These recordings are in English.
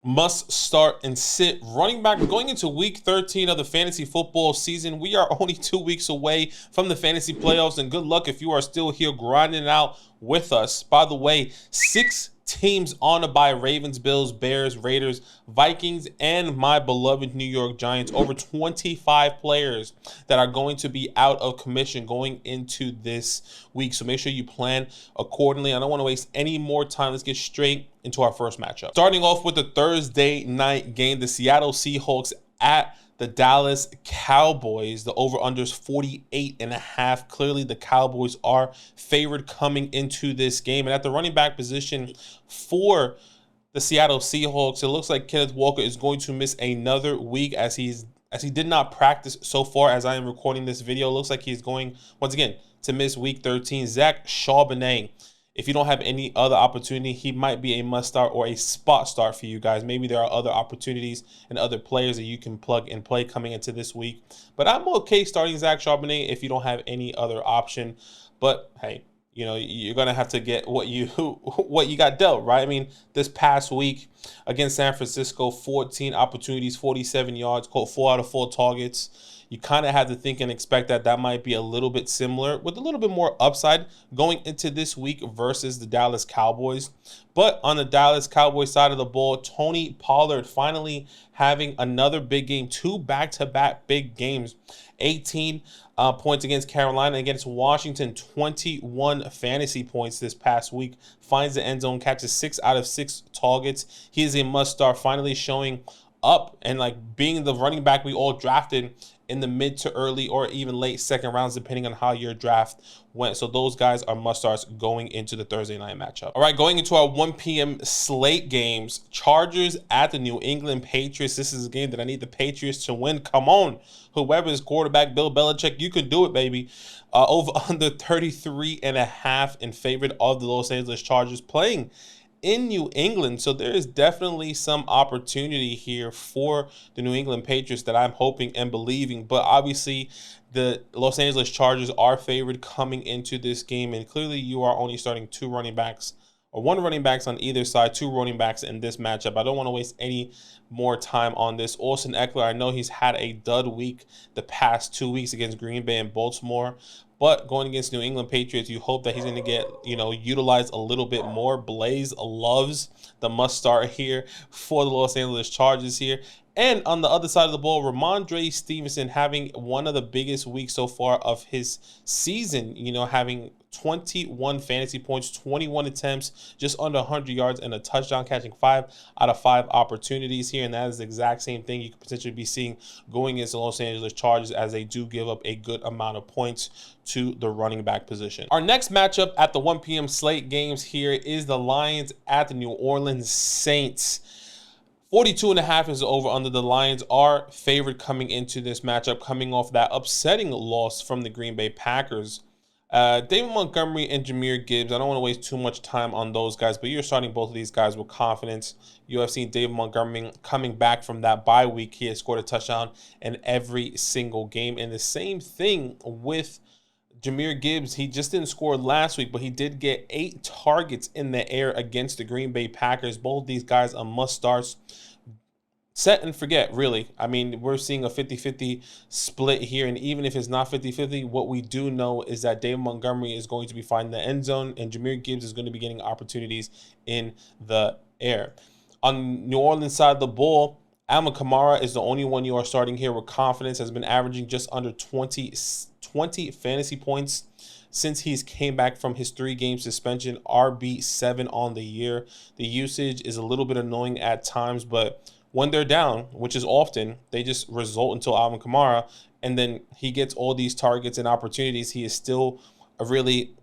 Must start and sit running back going into week 13 of the fantasy football season. We are only 2 weeks away from the fantasy playoffs, and good luck if you are still here grinding it out with us. By the way, 6 teams on a bye: Ravens, Bills, Bears, Raiders, Vikings, and my beloved New York Giants. Over 25 players that are going to be out of commission going into this week, so make sure you plan accordingly. I don't want to waste any more time. Let's get straight into our first matchup. Starting off with the Thursday night game, the Seattle Seahawks at the Dallas Cowboys. The over-under is 48.5. Clearly, the Cowboys are favored coming into this game. And at the running back position for the Seattle Seahawks, it looks like Kenneth Walker is going to miss another week as he did not practice so far as I am recording this video. It looks like he's going, once again, to miss week 13. Zach Charbonnet, if you don't have any other opportunity, he might be a must start or a spot start for you guys. Maybe there are other opportunities and other players that you can plug and play coming into this week. But I'm okay starting Zach Charbonnet if you don't have any other option. But hey, you know, you're gonna have to get what you got dealt, right? I mean, this past week against San Francisco, 14 opportunities, 47 yards, caught 4 out of 4 targets. You kind of have to think and expect that might be a little bit similar with a little bit more upside going into this week versus the Dallas Cowboys. But on the Dallas Cowboys side of the ball, Tony Pollard finally having another big game, 2 back-to-back big games. 18 points against Carolina, against Washington, 21 fantasy points this past week. Finds the end zone, catches 6 out of 6 targets. He is a must-start, finally showing up and like being the running back we all drafted in the mid to early or even late second rounds, depending on how your draft went. So those guys are must-starts going into the Thursday night matchup. All right, going into our 1 p.m. slate games, Chargers at the New England Patriots. This is a game that I need the Patriots to win. Come on, whoever is quarterback, Bill Belichick, you can do it, baby. Over under 33.5 in favor of the Los Angeles Chargers, playing in New England. So there is definitely some opportunity here for the New England Patriots that I'm hoping and believing. But obviously, the Los Angeles Chargers are favored coming into this game. And clearly, you are only starting 2 running backs or 1 running backs on either side, 2 running backs in this matchup. I don't want to waste any more time on this. Austin Eckler, I know he's had a dud week the past 2 weeks against Green Bay and Baltimore. But going against New England Patriots, you hope that he's going to get, utilized a little bit more. Blaze loves the must start here for the Los Angeles Chargers here. And on the other side of the ball, Ramondre Stevenson having one of the biggest weeks so far of his season, having 21 fantasy points, 21 attempts, just under 100 yards, and a touchdown, catching 5 out of 5 opportunities here. And that is the exact same thing you could potentially be seeing going against the Los Angeles Chargers, as they do give up a good amount of points to the running back position. Our next matchup at the 1 p.m. slate games here is the Lions at the New Orleans Saints. 42.5 is over under. The Lions are favored coming into this matchup, coming off that upsetting loss from the Green Bay Packers. David Montgomery and Jahmyr Gibbs, I don't want to waste too much time on those guys, but you're starting both of these guys with confidence. You have seen David Montgomery coming back from that bye week. He has scored a touchdown in every single game. And the same thing with Jahmyr Gibbs. He just didn't score last week, but he did get 8 targets in the air against the Green Bay Packers. Both these guys are must-starts. Set and forget, really. I mean, we're seeing a 50-50 split here, and even if it's not 50-50, what we do know is that David Montgomery is going to be finding the end zone, and Jahmyr Gibbs is going to be getting opportunities in the air. On New Orleans side of the ball, Alvin Kamara is the only one you are starting here with confidence. Has been averaging just under 20 fantasy points since he's came back from his 3-game suspension, RB7 on the year. The usage is a little bit annoying at times, but when they're down, which is often, they just result until Alvin Kamara, and then he gets all these targets and opportunities. He is still a really,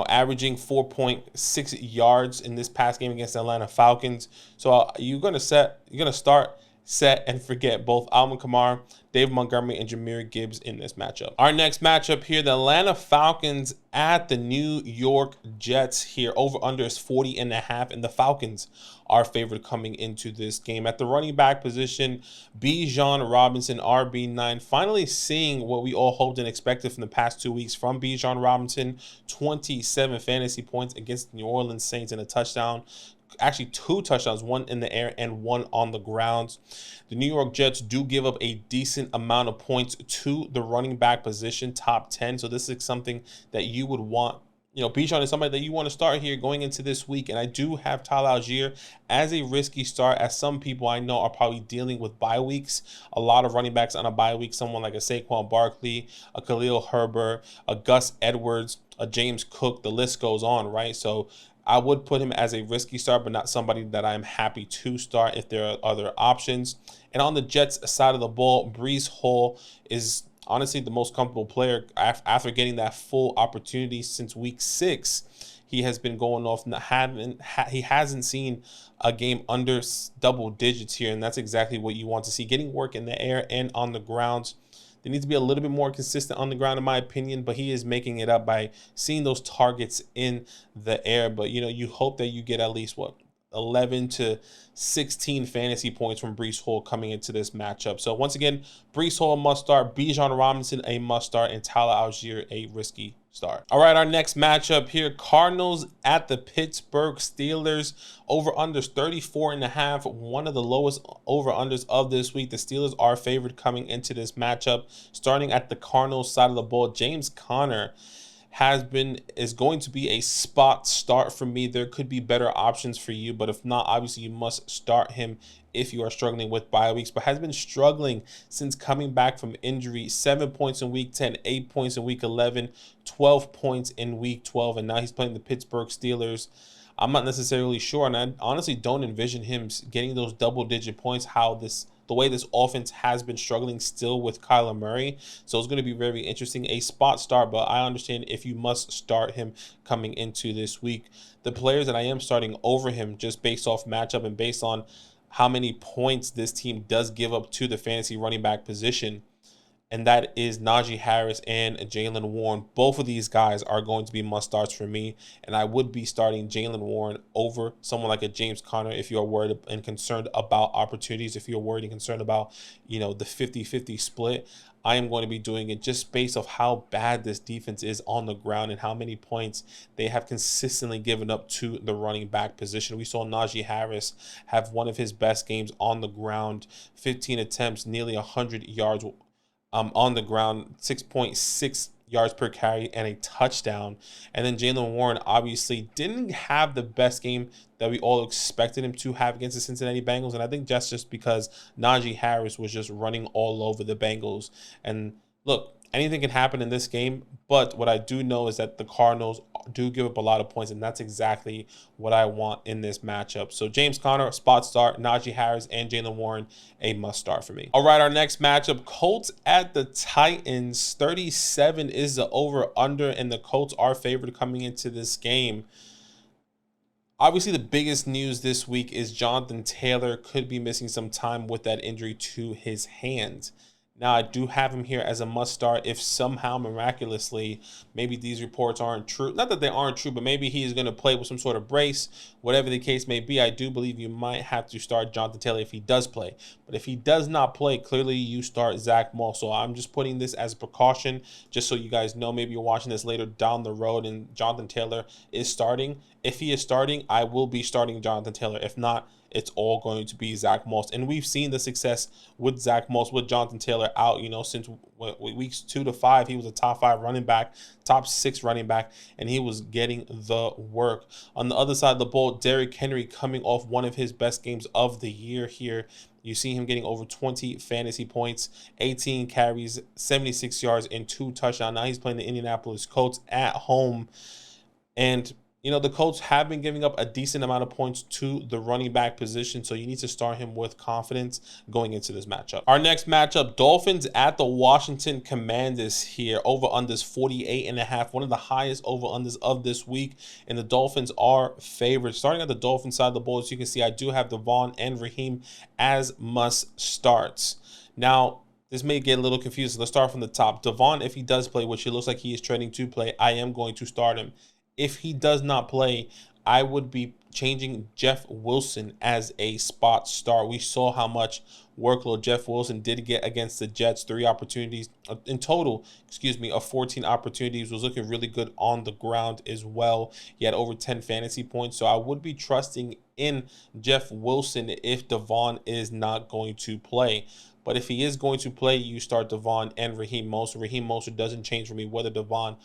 averaging 4.6 yards in this past game against the Atlanta Falcons. So you're gonna start, set, and forget both Alvin Kamara, David Montgomery, and Jahmyr Gibbs in this matchup. Our next matchup here, the Atlanta Falcons at the New York Jets here. Over under is 40.5, and the Falcons are favored coming into this game. At the running back position, Bijan Robinson, RB9, finally seeing what we all hoped and expected from the past 2 weeks from Bijan Robinson. 27 fantasy points against the New Orleans Saints and a touchdown. actually 2 touchdowns, 1 in the air and 1 on the ground. The New York Jets do give up a decent amount of points to the running back position, top 10. So this is something that you would want. Bijan is somebody that you want to start here going into this week. And I do have Tyler Algier as a risky start, as some people I know are probably dealing with bye weeks. A lot of running backs on a bye week, someone like a Saquon Barkley, a Khalil Herbert, a Gus Edwards, a James Cook, the list goes on, right? So I would put him as a risky start, but not somebody that I'm happy to start if there are other options. And on the Jets side of the ball, Breece Hall is honestly the most comfortable player after getting that full opportunity since week 6. He has been going off. He hasn't seen a game under double digits here, and that's exactly what you want to see. Getting work in the air and on the ground. There needs to be a little bit more consistent on the ground, in my opinion, but he is making it up by seeing those targets in the air. But, you hope that you get at least, 11 to 16 fantasy points from Breece Hall coming into this matchup. So once again, Breece Hall a must start, Bijan Robinson a must start, and Tyler Algier a risky start. All right, our next matchup here, Cardinals at the Pittsburgh Steelers. Over-unders 34.5, one of the lowest over-unders of this week. The Steelers are favored coming into this matchup. Starting at the Cardinals side of the ball, James Conner is going to be a spot start for me. There could be better options for you, but if not, obviously you must start him if you are struggling with bye weeks, but has been struggling since coming back from injury. 7 points in week 10, 8 points in week 11, 12 points in week 12, and now he's playing the Pittsburgh Steelers. I'm not necessarily sure, and I honestly don't envision him getting those double-digit points, the way this offense has been struggling still with Kyler Murray. So it's going to be very interesting. A spot start, but I understand if you must start him coming into this week. The players that I am starting over him, just based off matchup and based on how many points this team does give up to the fantasy running back position, and that is Najee Harris and Jaylen Warren. Both of these guys are going to be must-starts for me, and I would be starting Jaylen Warren over someone like a James Conner if you're worried and concerned about opportunities, if you're worried and concerned about, the 50-50 split. I am going to be doing it just based off how bad this defense is on the ground and how many points they have consistently given up to the running back position. We saw Najee Harris have one of his best games on the ground, 15 attempts, nearly 100 yards on the ground, 6.6 yards per carry and a touchdown. And then Jaylen Warren obviously didn't have the best game that we all expected him to have against the Cincinnati Bengals. And I think that's just because Najee Harris was just running all over the Bengals. And look, anything can happen in this game, but what I do know is that the Cardinals do give up a lot of points, and that's exactly what I want in this matchup. So James Conner, spot start, Najee Harris, and Jaylen Warren, a must start for me. All right, our next matchup, Colts at the Titans. 37 is the over-under, and the Colts are favored coming into this game. Obviously, the biggest news this week is Jonathan Taylor could be missing some time with that injury to his hand. Now, I do have him here as a must-start if somehow, miraculously, maybe these reports aren't true. Not that they aren't true, but maybe he is going to play with some sort of brace. Whatever the case may be, I do believe you might have to start Jonathan Taylor if he does play. But if he does not play, clearly you start Zach Moss. So I'm just putting this as a precaution, just so you guys know. Maybe you're watching this later down the road and Jonathan Taylor is starting. If he is starting, I will be starting Jonathan Taylor. If not, it's all going to be Zach Moss. And we've seen the success with Zach Moss, with Jonathan Taylor out, since weeks 2 to 5, he was a top 5 running back, top 6 running back, and he was getting the work. On the other side of the ball, Derrick Henry coming off one of his best games of the year here. You see him getting over 20 fantasy points, 18 carries, 76 yards, and 2 touchdowns. Now he's playing the Indianapolis Colts at home. And the Colts have been giving up a decent amount of points to the running back position, so you need to start him with confidence going into this matchup. Our next matchup, Dolphins at the Washington Commanders here. Over-unders 48.5, one of the highest over-unders of this week, and the Dolphins are favored. Starting at the Dolphins side of the ball, as you can see, I do have Devon and Raheem as must-starts. Now, this may get a little confusing. Let's start from the top. Devon, if he does play, which it looks like he is trending to play, I am going to start him. If he does not play, I would be changing Jeff Wilson as a spot start. We saw how much workload Jeff Wilson did get against the Jets. 3 opportunities in total, of 14 opportunities. Was looking really good on the ground as well. He had over 10 fantasy points. So I would be trusting in Jeff Wilson if Devon is not going to play. But if he is going to play, you start Devon and Raheem Mostert. Raheem Mostert doesn't change for me whether Devon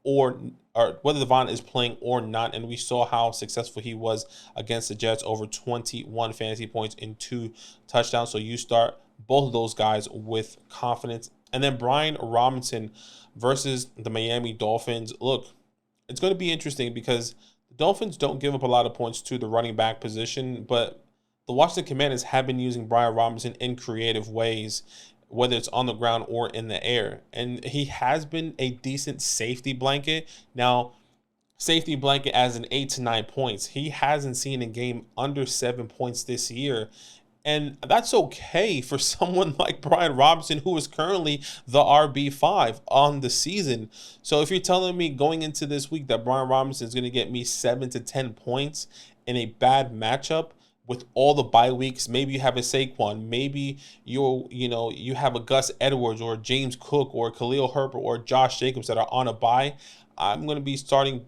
whether Devon is playing or not. And we saw how successful he was against the Jets, over 21 fantasy points and 2 touchdowns. So you start both of those guys with confidence. And then Brian Robinson versus the Miami Dolphins. Look, it's going to be interesting because the Dolphins don't give up a lot of points to the running back position, but the Washington Commanders have been using Brian Robinson in creative ways, whether it's on the ground or in the air. And he has been a decent safety blanket. Now, safety blanket as an 8 to 9 points. He hasn't seen a game under 7 points this year. And that's okay for someone like Brian Robinson, who is currently the RB5 on the season. So if you're telling me going into this week that Brian Robinson is going to get me 7 to 10 points in a bad matchup, with all the bye weeks, maybe you have a Saquon, maybe you have a Gus Edwards or James Cook or Khalil Herbert or Josh Jacobs that are on a bye, I'm going to be starting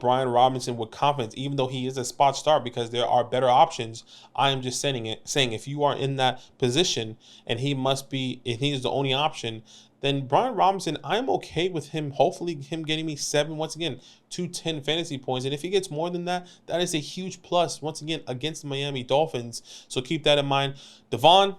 Brian Robinson with confidence, even though he is a spot start, because there are better options. I am just saying if you are in that position and he is the only option, then Brian Robinson, I'm okay with him. Hopefully him getting me 7, once again, 210 fantasy points. And if he gets more than that, that is a huge plus, once again, against the Miami Dolphins. So keep that in mind. Devon,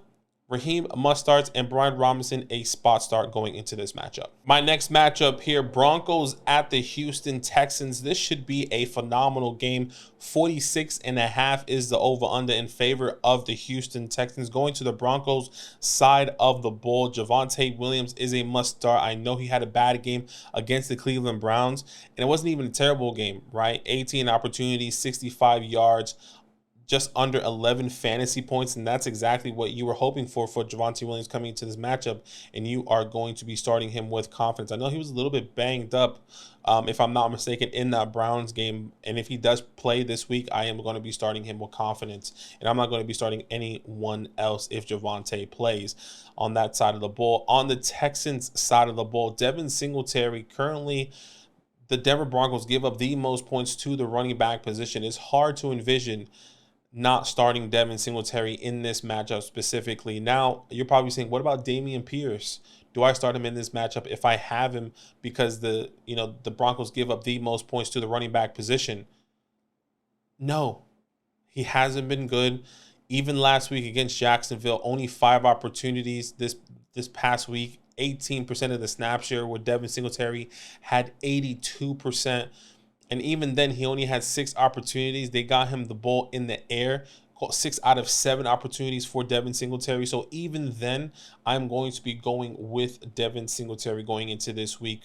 Raheem must starts, and Brian Robinson a spot start going into this matchup. My next matchup here, Broncos at the Houston Texans. This should be a phenomenal game. 46.5 is the over-under in favor of the Houston Texans. Going to the Broncos side of the ball, Javonte Williams is a must start. I know he had a bad game against the Cleveland Browns, and it wasn't even a terrible game, right? 18 opportunities, 65 yards, just under 11 fantasy points, and that's exactly what you were hoping for Javonte Williams coming into this matchup, and you are going to be starting him with confidence. I know he was a little bit banged up, if I'm not mistaken, in that Browns game, and if he does play this week, I am going to be starting him with confidence, and I'm not going to be starting anyone else if Javonte plays on that side of the ball. On the Texans side of the ball, Devin Singletary, currently the Denver Broncos give up the most points to the running back position. It's hard to envision not starting Devin Singletary in this matchup specifically. Now, you're probably saying, what about Dameon Pierce? Do I start him in this matchup if I have him because the Broncos give up the most points to the running back position? No, he hasn't been good. Even last week against Jacksonville, only 5 opportunities this past week. 18% of the snap share, where Devin Singletary had 82%. And even then, he only had 6 opportunities. They got him the ball in the air. 6 out of 7 opportunities for Devin Singletary. So even then, I'm going to be going with Devin Singletary going into this week,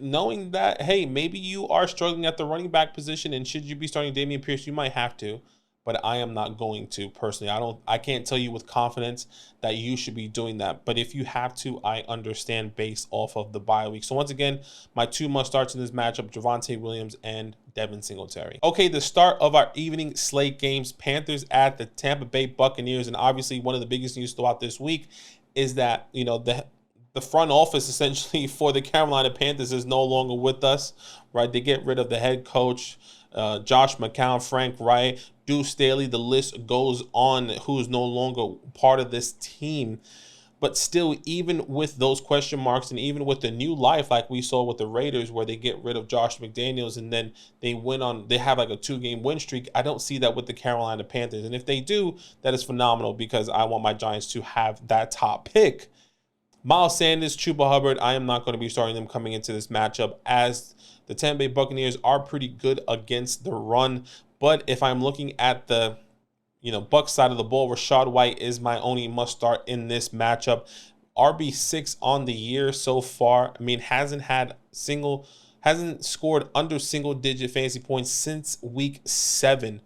knowing that, hey, maybe you are struggling at the running back position, and should you be starting Dameon Pierce, you might have to. But I am not going to personally. I can't tell you with confidence that you should be doing that. But if you have to, I understand based off of the bye week. So once again, my 2 must starts in this matchup, Javonte Williams and Devin Singletary. Okay, the start of our evening slate games, Panthers at the Tampa Bay Buccaneers. And obviously one of the biggest news throughout this week is that, the front office essentially for the Carolina Panthers is no longer with us, right? They get rid of the head coach, Josh McCown, Frank Wright, Deuce Staley. The list goes on who's no longer part of this team. But still, even with those question marks and even with the new life like we saw with the Raiders, where they get rid of Josh McDaniels and then they have like a 2-game win streak, I don't see that with the Carolina Panthers. And if they do, that is phenomenal, because I want my Giants to have that top pick. Miles Sanders, Chuba Hubbard, I am not going to be starting them coming into this matchup, as the Tampa Bay Buccaneers are pretty good against the run. But if I'm looking at the Bucs side of the ball, Rachaad White is my only must start in this matchup. RB6 on the year so far. I mean, hasn't scored under single-digit fantasy points since week 7.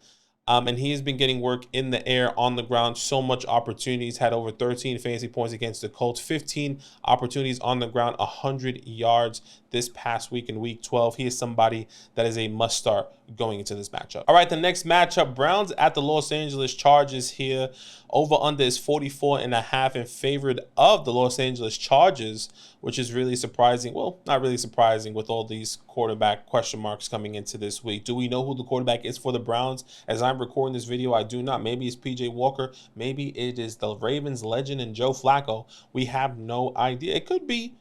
And he has been getting work in the air, on the ground, so much opportunities. Had over 13 fantasy points against the Colts, 15 opportunities on the ground, 100 yards this past week in week 12. He is somebody that is a must start going into this matchup. All right, the next matchup, Browns at the Los Angeles Chargers here. Over under is 44.5 in favor of the Los Angeles Chargers, which is really surprising. Well, not really surprising with all these quarterback question marks coming into this week. Do we know who the quarterback is for the Browns? As I'm recording this video, I do not. Maybe it's PJ Walker. Maybe it is the Ravens legend and Joe Flacco. We have no idea. It could be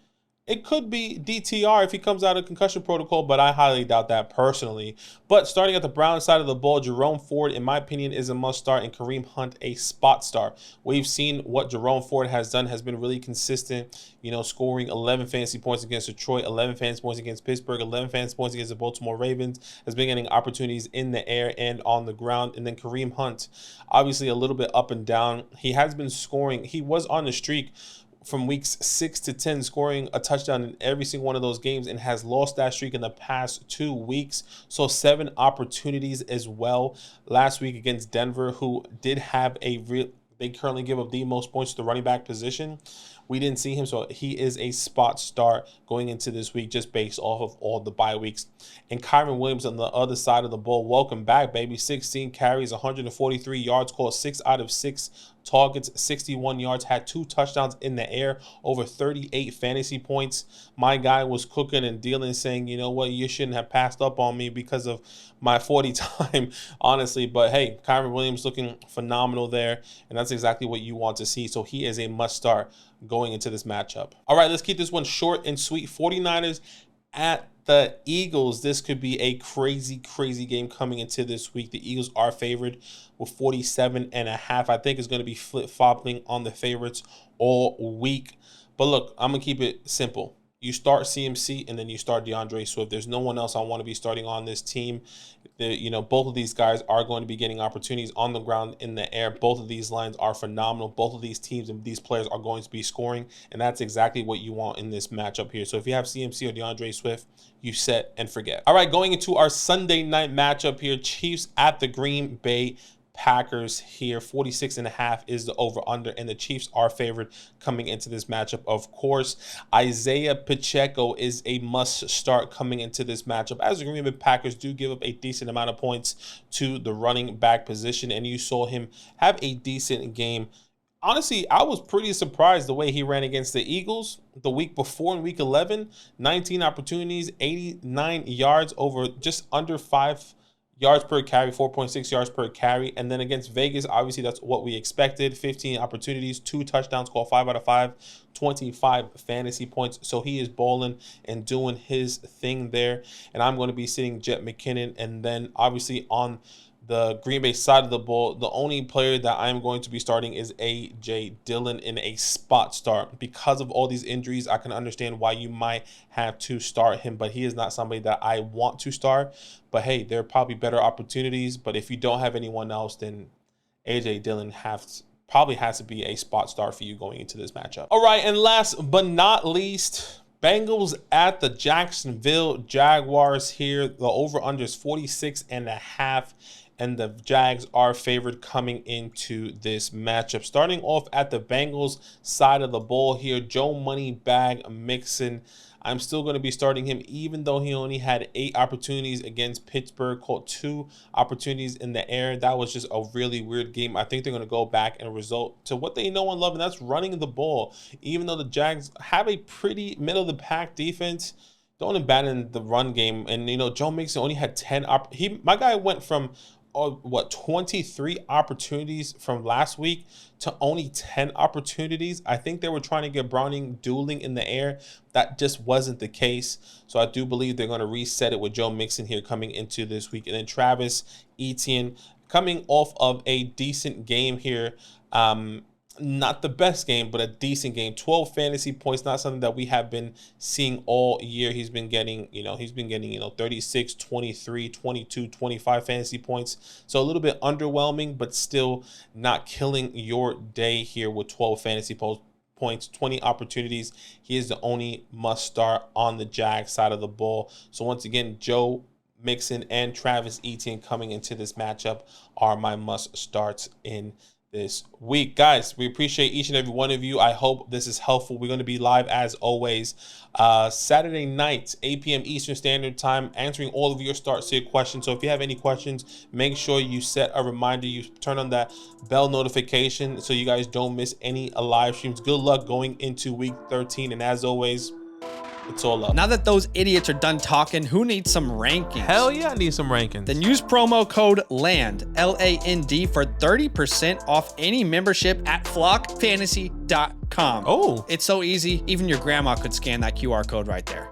DTR if he comes out of concussion protocol, but I highly doubt that personally. But starting at the Browns side of the ball, Jerome Ford, in my opinion, is a must start, and Kareem Hunt a spot start. We've seen what Jerome Ford has done, has been really consistent, scoring 11 fantasy points against Detroit, 11 fantasy points against Pittsburgh, 11 fantasy points against the Baltimore Ravens, has been getting opportunities in the air and on the ground. And then Kareem Hunt, obviously a little bit up and down. He has been scoring. He was on the streak from weeks 6 to 10, scoring a touchdown in every single one of those games, and has lost that streak in the past 2 weeks. So 7 opportunities as well last week against Denver, who did have they currently give up the most points to the running back position. We didn't see him, so he is a spot start going into this week just based off of all the bye weeks. And Kyron Williams on the other side of the ball, welcome back, baby. 16 carries, 143 yards, caught 6 out of 6 targets, 61 yards, had 2 touchdowns in the air, over 38 fantasy points. My guy was cooking and dealing, saying, you know what, you shouldn't have passed up on me because of my 40 time, honestly. But hey, Kyron Williams looking phenomenal there, and that's exactly what you want to see. So he is a must start going into this matchup. All right, let's keep this one short and sweet. 49ers at the Eagles. This could be a crazy game coming into this week. The Eagles are favored with 47.5. I think it's going to be flip-flopping on the favorites all week. But look, I'm going to keep it simple. You start CMC and then you start DeAndre Swift. There's no one else I want to be starting on this team. Both of these guys are going to be getting opportunities on the ground, in the air. Both of these lines are phenomenal. Both of these teams and these players are going to be scoring, and that's exactly what you want in this matchup here. So if you have CMC or DeAndre Swift, you set and forget. All right, going into our Sunday night matchup here, Chiefs at the Green Bay Packers here. 46.5 is the over-under, and the Chiefs are favored coming into this matchup. Of course, Isaiah Pacheco is a must-start coming into this matchup, as the Green Bay Packers do give up a decent amount of points to the running back position, and you saw him have a decent game. Honestly, I was pretty surprised the way he ran against the Eagles the week before in week 11. 19 opportunities, 89 yards, over just under 5 yards per carry, 4.6 yards per carry. And then against Vegas, obviously that's what we expected. 15 opportunities, 2 touchdowns, called 5 out of 5, 25 fantasy points. So he is balling and doing his thing there. And I'm going to be sitting Jet McKinnon. And then obviously on the Green Bay side of the ball, the only player that I'm going to be starting is A.J. Dillon in a spot start. Because of all these injuries, I can understand why you might have to start him, but he is not somebody that I want to start. But hey, there are probably better opportunities. But if you don't have anyone else, then A.J. Dillon probably has to be a spot start for you going into this matchup. All right, and last but not least, Bengals at the Jacksonville Jaguars here. The over-under is 46.5. And the Jags are favored coming into this matchup. Starting off at the Bengals side of the ball here, Joe Moneybag Mixon. I'm still going to be starting him, even though he only had 8 opportunities against Pittsburgh, caught 2 opportunities in the air. That was just a really weird game. I think they're going to go back and result to what they know and love, and that's running the ball. Even though the Jags have a pretty middle-of-the-pack defense, don't abandon the run game. And, Joe Mixon only had 10 my guy went from 23 opportunities from last week to only 10 opportunities. I think they were trying to get Browning dueling in the air. That just wasn't the case. So I do believe they're going to reset it with Joe Mixon here coming into this week. And then Travis Etienne coming off of a decent game here. Not the best game, but a decent game. 12 fantasy points, not something that we have been seeing all year. He's been getting, 36, 23, 22, 25 fantasy points. So a little bit underwhelming, but still not killing your day here with 12 fantasy points, 20 opportunities. He is the only must start on the Jag side of the ball. So once again, Joe Mixon and Travis Etienne coming into this matchup are my must starts in this week. Guys, we appreciate each and every one of you. I hope this is helpful. We're going to be live as always Saturday night, 8 p.m. Eastern Standard Time, answering all of your start sit questions. So if you have any questions, make sure you set a reminder. You turn on that bell notification so you guys don't miss any live streams. Good luck going into week 13. And as always, it's all up. Now that those idiots are done talking, who needs some rankings? Hell yeah, I need some rankings. Then use promo code LAND, L-A-N-D, for 30% off any membership at flockfantasy.com. Oh. It's so easy, even your grandma could scan that QR code right there.